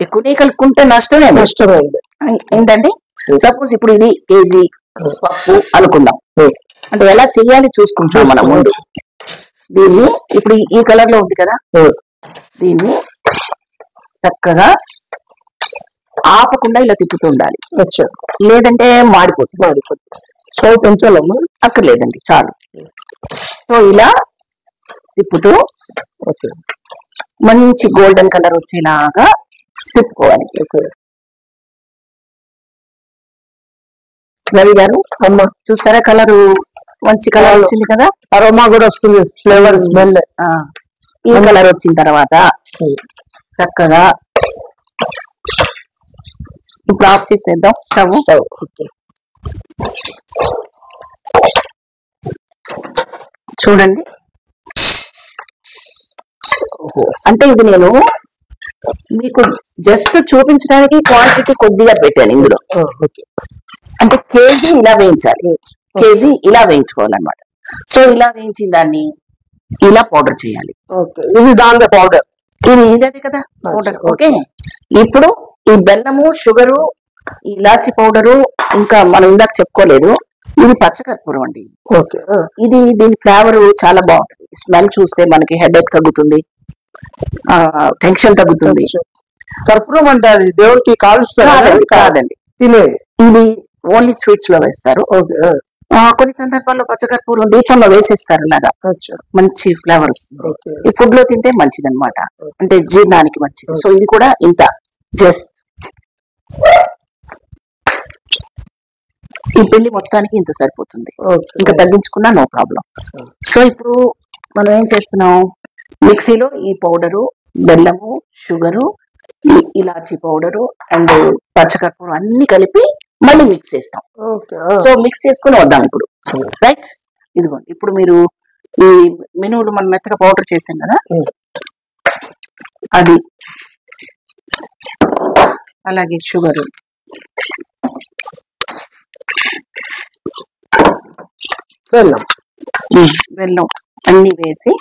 ఎక్కువనే కలుపుకుంటే నష్టమే. ఏంటంటే సపోజ్ ఇప్పుడు ఇది కేజీ పప్పు అనుకుందాం, అంటే ఎలా చెయ్యాలి చూసుకుంటాం మనం ముందు. దీన్ని ఇప్పుడు ఈ కలర్ లో ఉంది కదా, దీన్ని చక్కగా ఆపకుండా ఇలా తిప్పుతూ ఉండాలి, లేదంటే మాడిపోతుంది. స్టవ్ పెంచాలమ్మా? అక్కర్లేదండి, చాలు. సో ఇలా తిప్పుతూ మంచి గోల్డెన్ కలర్ వచ్చేలాగా తిప్పుకోవాలి. రవి గారు అమ్మ చూసారా, కలరు మంచి కలర్ వచ్చింది కదా, అరోమా కూడా వస్తుంది, ఫ్లేవర్ స్మెల్. ఈ కలర్ వచ్చిన తర్వాత చక్కగా ఇప్పుడు ఆఫ్ చేసేద్దాం స్టవ్. చూడండి, అంటే ఇది నేను మీకు జస్ట్ చూపించడానికి క్వాంటిటీ కొద్దిగా పెట్టాను ఇందులో. అంటే కేజీ ఇలా వేయించాలి, కేజీ ఇలా వేయించుకోవాలన్నమాట. సో ఇలా వేయించిన దాన్ని ఇలా పౌడర్ చేయాలి. ఇది దాని పౌడర్, ఇది ఇదే కదా పౌడర్. ఓకే, ఇప్పుడు ఈ బెల్లము, షుగరు, ఇలాచి పౌడరు, ఇంకా మనం ఇందాక చెప్పుకోలేదు, ఇది పచ్చకర్పూరం అండి. ఇది దీని ఫ్లేవర్ చాలా బాగుంటుంది. స్మెల్ చూస్తే మనకి హెడేక్ తగ్గుతుంది, టెన్షన్ తగ్గుతుంది. కర్పూరం అంటే అది దేవుడికి కాలుస్తారు? కాదండి, తినేది. ఇది ఓన్లీ స్వీట్స్ లో వేస్తారు. కొన్ని సందర్భాల్లో పచ్చకర్పూరం దీపంలో వేసేస్తారు, ఇలాగా మంచి ఫ్లేవర్ వస్తుంది. ఈ ఫుడ్ లో తింటే మంచిది అనమాట, అంటే జీర్ణానికి మంచిది. సో ఇది కూడా ఇంత జస్ట్ ఈ పిండి మొత్తానికి ఇంత సరిపోతుంది, ఇంకా తగ్గించుకున్నా నో ప్రాబ్లం. సో ఇప్పుడు మనం ఏం చేస్తున్నాం, మిక్సీలో ఈ పౌడరు, బెల్లము, షుగరు, ఇలాచీ పౌడరు అండ్ పచ్చకర్పూరం అన్ని కలిపి మళ్ళీ మిక్స్ చేస్తాం. సో మిక్స్ చేసుకుని వద్దాం ఇప్పుడు. రైట్, ఇదిగోండి ఇప్పుడు మీరు ఈ మినువులు మనం మెత్తగా పౌడర్ చేసాం కదా, అది అలాగే షుగరు, బెల్లం అన్ని వేసి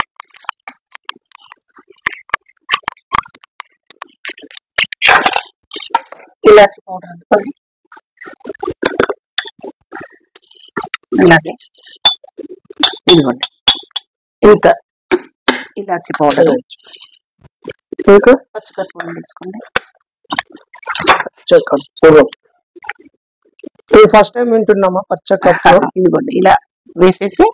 ఇలాచి పౌడర్ అనుకోండి, అలాగే ఇదిగోండి ఇంత ఇలాచి పౌడర్, పచ్చకర్పూరం తీసుకోండి. ఫస్ట్ టైం వింటున్నామా పచ్చకర్పూరం? ఇదిగోండి ఇలా వేసేసి